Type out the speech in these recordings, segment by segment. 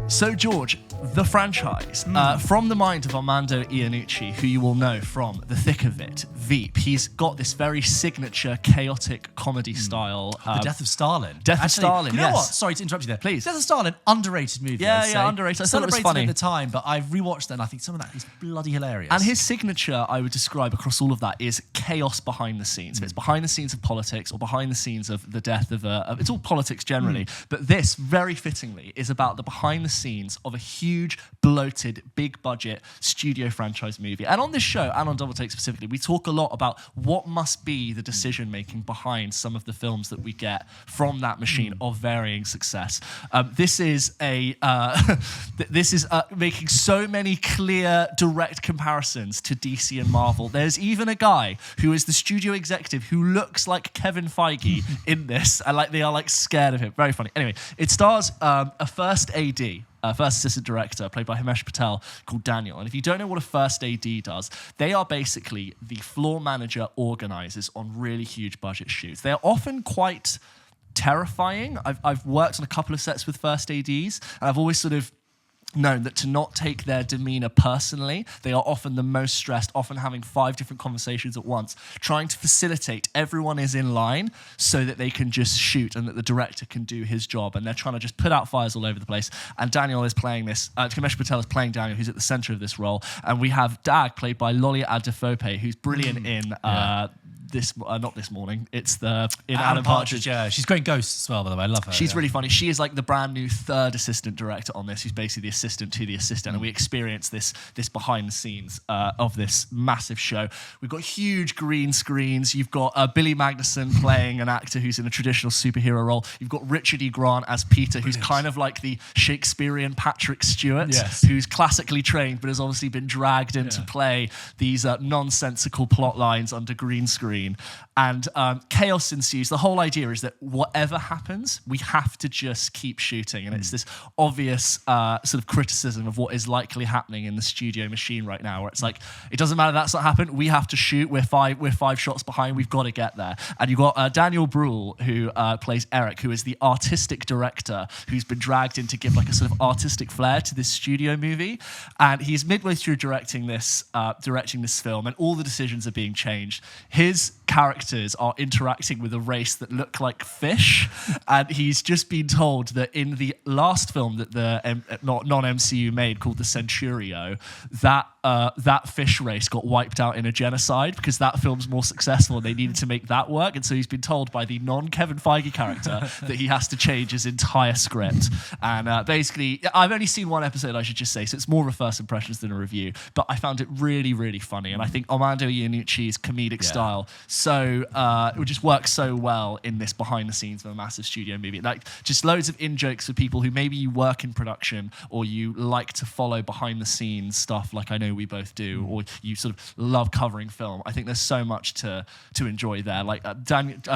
So, George, the franchise, from the mind of Armando Iannucci, who you will know from The Thick of It, Veep, he's got this very signature, chaotic comedy style. The Death of Stalin. Death of Stalin, You know yes. what? Sorry to interrupt you there. Please. Death of Stalin, underrated movie. I'd say. Underrated. I thought it was Celebrated funny. at the time, but I've rewatched it and I think some of that is bloody hilarious. And his signature, I would describe across all of that, is chaos behind the scenes. If it's behind the scenes of politics or behind the scenes of the death of it's all politics generally. But this, very fittingly, is about the behind the scenes of a huge, bloated, big budget studio franchise movie. And on this show, and on Double Take specifically, we talk a lot about what must be the decision making behind some of the films that we get from that machine of varying success. This is making so many clear, direct comparisons to DC and Marvel. There's even a guy who is the studio executive who looks like Kevin Feige in this, and like they are like scared of him. Very funny. Anyway, it stars a first AD. First assistant director, played by Himesh Patel, called Daniel. And if you don't know what a first AD does, they are basically the floor manager organizers on really huge budget shoots. They are often quite terrifying. I've worked on a couple of sets with first ADs, and I've always sort of known that to not take their demeanor personally, they are often the most stressed, often having 5 different conversations at once, trying to facilitate everyone is in line so that they can just shoot and that the director can do his job. And they're trying to just put out fires all over the place. And Daniel is playing this, Himesh Patel is playing Daniel, who's at the center of this role. And we have Dag, played by Lolia Adefope, who's brilliant in not this morning. It's in Alan Partridge. Yeah, she's great in Ghosts as well, by the way. I love her. She's really funny. She is like the brand new third assistant director on this, who's basically the assistant to the assistant, and we experience this behind the scenes of this massive show. We've got huge green screens. You've got Billy Magnuson playing an actor who's in a traditional superhero role. You've got Richard E. Grant as Peter, who's kind of like the Shakespearean Patrick Stewart, who's classically trained but has obviously been dragged in to play these nonsensical plot lines under green screen. And chaos ensues. The whole idea is that whatever happens, we have to just keep shooting. And it's this obvious sort of criticism of what is likely happening in the studio machine right now, where it's like, it doesn't matter that's not happened, we have to shoot, we're five shots behind, we've got to get there. And you've got Daniel Bruhl, who plays Eric, who is the artistic director who's been dragged in to give like a sort of artistic flair to this studio movie. And he's midway through directing this film, and all the decisions are being changed. His characters are interacting with a race that look like fish, and he's just been told that in the last film that the non-MCU made, called The Centurio, that fish race got wiped out in a genocide because that film's more successful and they needed to make that work. And so he's been told by the non-Kevin Feige character that he has to change his entire script. And basically, I've only seen one episode, I should just say, so it's more of a first impressions than a review, but I found it really, really funny. And I think Armando Iannucci's comedic style it would just work so well in this behind the scenes of a massive studio movie. Like, just loads of in-jokes for people who maybe you work in production or you like to follow behind the scenes stuff like I know we both do, or you sort of love covering film. I think there's so much to enjoy there. Like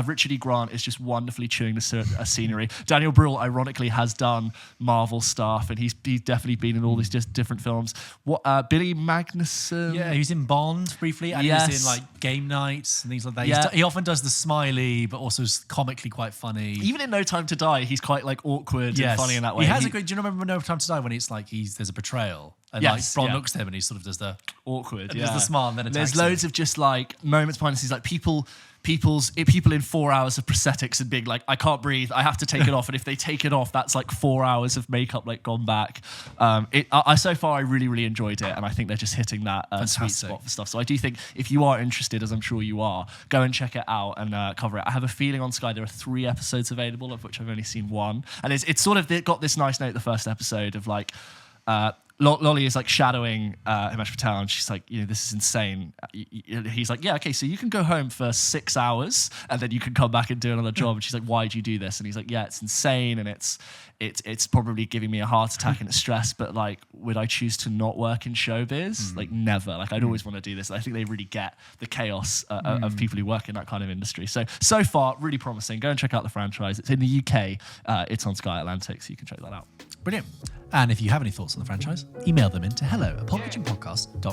Richard E. Grant is just wonderfully chewing the scenery. Daniel Bruhl, ironically, has done Marvel stuff, and he's definitely been in all these just different films. Billy Magnuson? Yeah, he was in Bond briefly, and he was in like Game Nights and things like that. Yeah. He often does the smiley, but also is comically quite funny. Even in No Time to Die, he's quite like awkward and funny in that way. He has a great. Do you remember No Time to Die when it's like there's a betrayal? And like Bron looks at him and he sort of does the awkward, does the smile, and then there's loads of just like moments behind the scenes, like people in 4 hours of prosthetics and being like, I can't breathe, I have to take it off, and if they take it off, that's like 4 hours of makeup like gone back. So far I really, really enjoyed it, and I think they're just hitting that sweet spot for stuff. So I do think if you are interested, as I'm sure you are, go and check it out and cover it. I have a feeling on Sky there are 3 episodes available, of which I've only seen 1, and it's sort of got this nice note, the first episode, of like Lolly is like shadowing Himesh Patel, and she's like, this is insane. He's like, yeah, okay, so you can go home for 6 hours and then you can come back and do another job. And she's like, why do you do this? And he's like, yeah, it's insane, and it's probably giving me a heart attack and it's stress, but like, would I choose to not work in showbiz? Like, never. Like, I'd always want to do this. I think they really get the chaos of people who work in that kind of industry. So far, really promising. Go and check out the franchise. It's in the UK. It's on Sky Atlantic, so you can check that out. Brilliant. And if you have any thoughts on the franchise, email them in to hello@pulpkitchenpodcast.com.